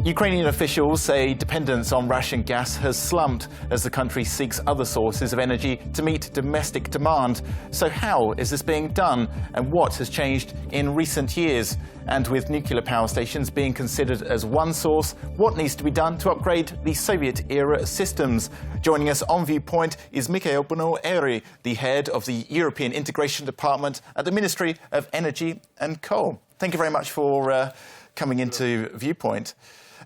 Ukrainian officials say dependence on Russian gas has slumped as the country seeks other sources of energy to meet domestic demand. So how is this being done, and what has changed in recent years? And with nuclear power stations being considered as one source, what needs to be done to upgrade the Soviet-era systems? Joining us on Viewpoint is Mykhailo Bno-Airiyan, the head of the European Integration Department at the Ministry of Energy and Coal. Thank you very much for coming into Viewpoint.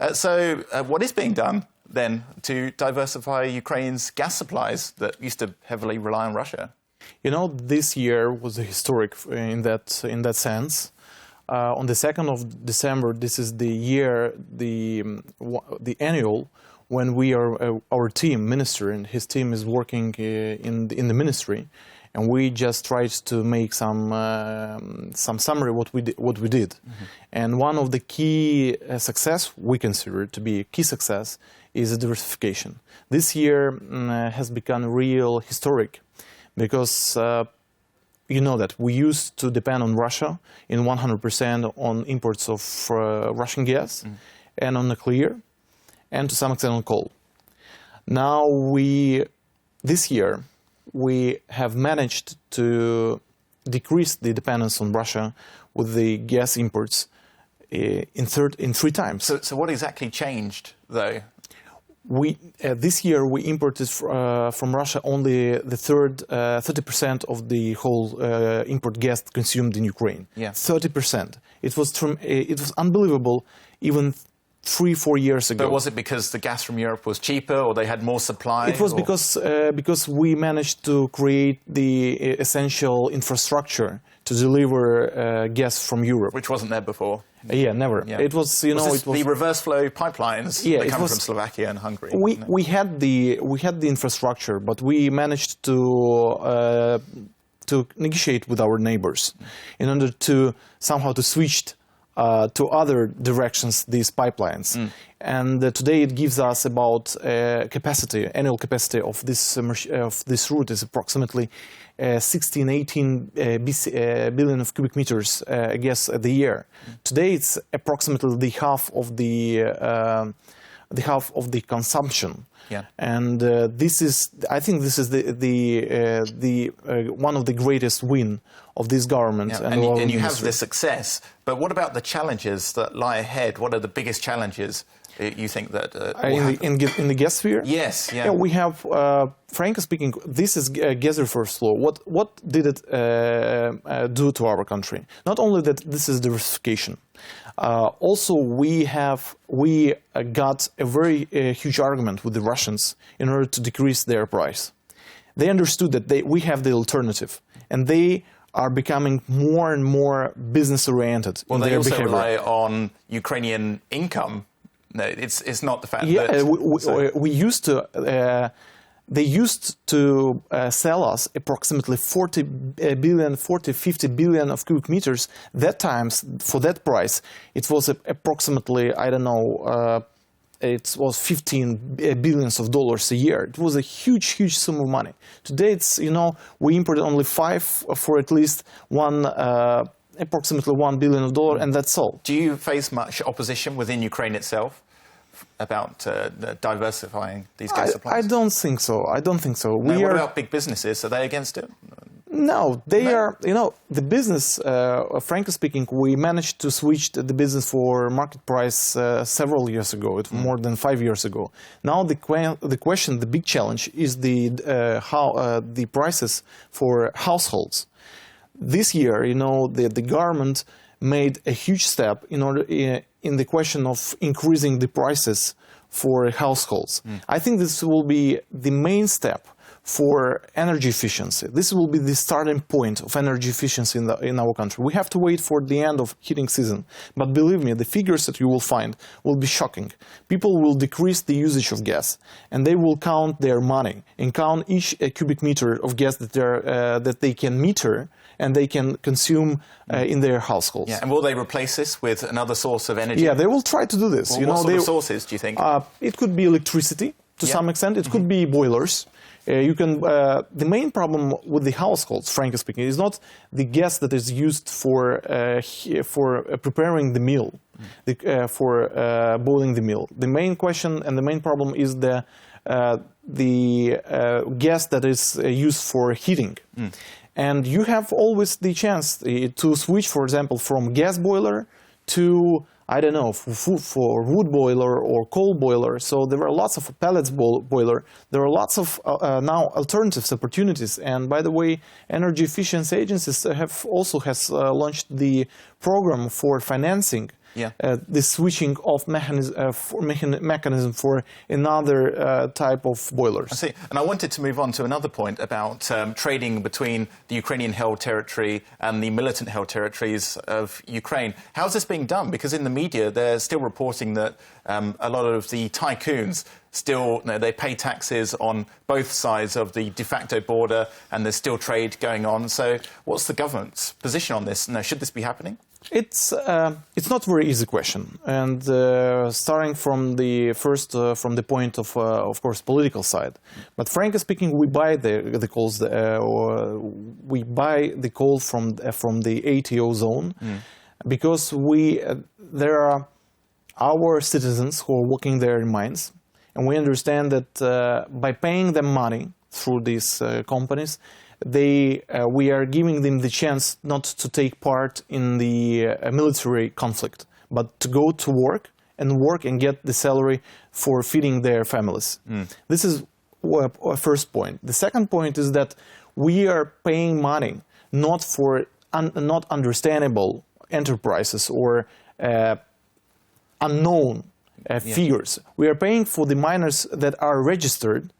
What is being done, then, to diversify Ukraine's gas supplies that used to heavily rely on Russia? You know, this year was historic in that sense. On the 2nd of December, this is the year, the annual, when our team, minister, and his team is working in the ministry, and we just tried to make some summary what we did. Mm-hmm. And one of the key success we consider to be a key success is diversification. This year has become real historic because you know that we used to depend on Russia in 100% on imports of Russian gas and on nuclear, and to some extent on coal. Now this year, we have managed to decrease the dependence on Russia with the gas imports in 3 times. So what exactly changed, though? This year we imported from Russia only the 30% of the whole import gas consumed in Ukraine. Yeah. 30%. It was unbelievable even 3-4 years ago. But was it because the gas from Europe was cheaper, or they had more supply? It was because we managed to create the essential infrastructure to deliver gas from Europe, which wasn't there before. Yeah, never. Yeah. It was, it was the reverse flow pipelines that come from Slovakia and Hungary. We had the infrastructure, but we managed to negotiate with our neighbors in order to somehow to switch to other directions these pipelines. And today it gives us about annual capacity of this route is approximately 16-18 billion of cubic meters gas a year. Today it's approximately the half of the consumption. Yeah. And I think this is the one of the greatest win of this government. Yeah. And you have this success, but what about the challenges that lie ahead? What are the biggest challenges you think that in the gas sphere? Yes. Yeah. Yeah, we have, frankly speaking, this is gas reverse flow. What did it do to our country? Not only that, this is diversification. Also, we got a very huge argument with the Russians in order to decrease their price. They understood that we have the alternative, and they are becoming more and more business-oriented in their behavior. Well, they also rely on Ukrainian income. No, it's not the fact that... They used to sell us approximately 50 billion of cubic meters. That times, for that price, it was approximately, I don't know, it was $15 billion a year. It was a huge, huge sum of money. Today, it's, we import only 5 for at least approximately $1 billion, and that's all. Do you face much opposition within Ukraine itself about diversifying these gas supplies? I don't think so. I don't think so. What about big businesses? Are they against it? No, they are. The business. Frankly speaking, we managed to switch the business for market price several years ago. More than 5 years ago. Now the question, the big challenge, is the prices for households. This year, the government made a huge step in the question of increasing the prices for households. I think this will be the main step for energy efficiency. This will be the starting point of energy efficiency in our country. We have to wait for the end of heating season. But believe me, the figures that you will find will be shocking. People will decrease the usage of gas, and they will count their money and count each cubic meter of gas that they can meter and they can consume in their households. Yeah. And will they replace this with another source of energy? Yeah, they will try to do this. Well, what sort of sources do you think? It could be electricity to some extent. It could be boilers. You can. The main problem with the households, frankly speaking, is not the gas that is used for preparing the meal, for boiling the meal. The main question and the main problem is the gas that is used for heating. And you have always the chance to switch, for example, from gas boiler to, I don't know, for wood boiler or coal boiler. So there are lots of pellets boiler. There are lots of now alternatives, opportunities. And by the way, energy efficiency agencies have launched the program for financing the switching of mechanism for another type of boilers. I see. And I wanted to move on to another point about trading between the Ukrainian-held territory and the militant-held territories of Ukraine. How's this being done? Because in the media, they're still reporting that a lot of the tycoons still, they pay taxes on both sides of the de facto border, and there's still trade going on. So what's the government's position on this? Should this be happening? It's not a very easy question, and starting from the first from the point of course political side, but frankly speaking, we buy the calls we buy the call from the ATO zone because there are our citizens who are working there in mines, and we understand that by paying them money through these companies, we are giving them the chance not to take part in the military conflict, but to go to work and get the salary for feeding their families. This is a first point. The second point is that we are paying money not for not understandable enterprises or unknown figures. We are paying for the miners that are registered,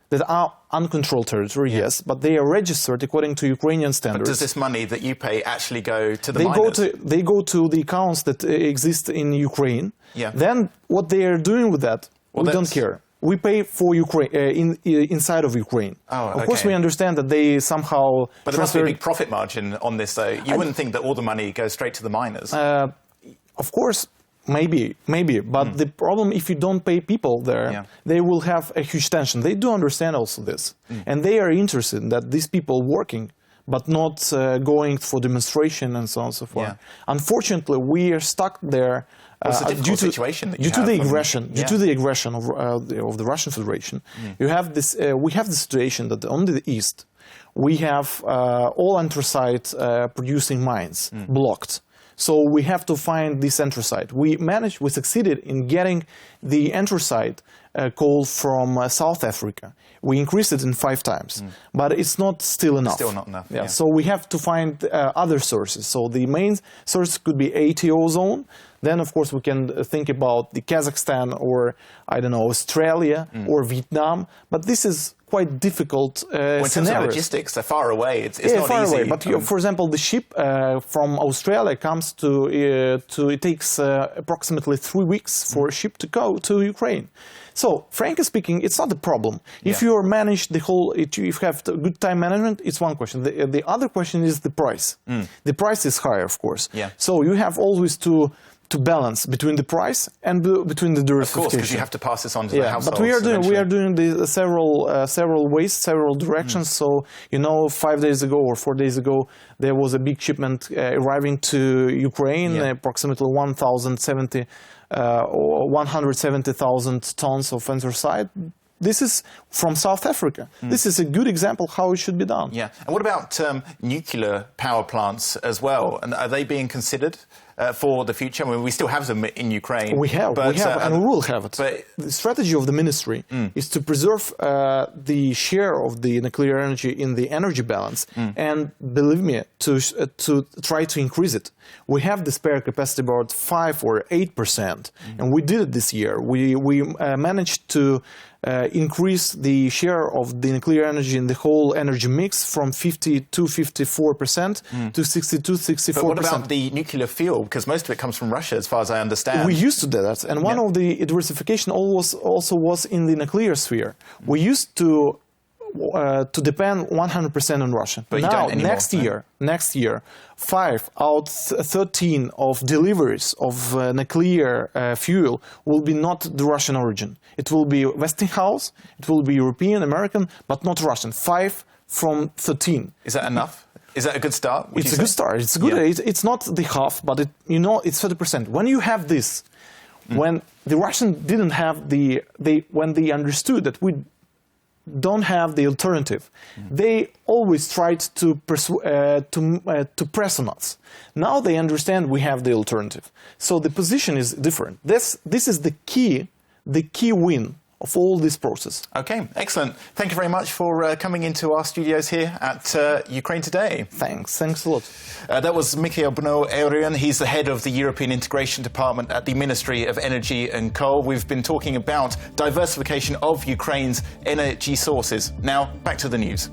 that are uncontrolled territory, yes, but they are registered according to Ukrainian standards. But does this money that you pay actually go to the miners? They go to the accounts that exist in Ukraine. Then what they are doing with that, we don't care. We pay for Ukraine inside of Ukraine. Of course, we understand that they somehow. But there must be a big profit margin on this, though. You wouldn't think that all the money goes straight to the miners. Of course. Maybe, but the problem, if you don't pay people there, they will have a huge tension. They do understand also this, and they are interested in that these people working, but not going for demonstration and so on and so forth. Unfortunately, we are stuck there due to the aggression of the Russian Federation. You have this. We have the situation that on the east, we have all anthracite producing mines blocked. So we have to find this anthracite. We succeeded in getting the anthracite coal from South Africa. We increased it in 5 times, but it's not still enough. Still not enough. So we have to find other sources. So the main source could be ATO zone. Then, of course, we can think about the Kazakhstan or, I don't know, Australia or Vietnam. But this is quite difficult in terms of logistics, they're far away. It's not far easy. Away. But for example, the ship from Australia comes it takes approximately 3 weeks for a ship to go to Ukraine. So, frankly speaking, it's not a problem. If you manage the whole, if you have good time management, it's one question. The other question is the price. The price is higher, of course. So you have always to balance between the price and between the diversification. Of course, because you have to pass this on to the households. But we are doing the several ways, several directions. So 5 days ago or 4 days ago, there was a big shipment arriving to Ukraine, approximately 170,000 tons of anthracite. This is from South Africa. This is a good example how it should be done. And what about nuclear power plants as well? And are they being considered for the future? I mean, we still have them in Ukraine. We have, and we will have it. But the strategy of the ministry is to preserve the share of the nuclear energy in the energy balance, and believe me, to try to increase it. We have the spare capacity about 5 or 8%, and we did it this year. We managed to increase the share of the nuclear energy in the whole energy mix from 50 to 54% to 62, 64%. But what about the nuclear fuel? Because most of it comes from Russia, as far as I understand. We used to do that, and one of the diversification also was in the nuclear sphere. We used to to depend 100% on Russia. But you don't anymore, next year, 5 out 13 of deliveries of nuclear fuel will be not the Russian origin. It will be Westinghouse, it will be European, American, but not Russian. 5 from 13. Is that enough? Is that a good start? It's a good start. It's good. Yeah. It's not the half, but it's 30%. When you have this, when the Russians didn't have when they understood that we don't have the alternative, they always tried to press on us. Now they understand we have the alternative. So the position is different. This is the key win of all this process. Okay, excellent. Thank you very much for coming into our studios here at Ukraine Today. Thanks a lot. That was Mykhailo Bno-Airiyan. He's the head of the European Integration Department at the Ministry of Energy and Coal. We've been talking about diversification of Ukraine's energy sources. Now, back to the news.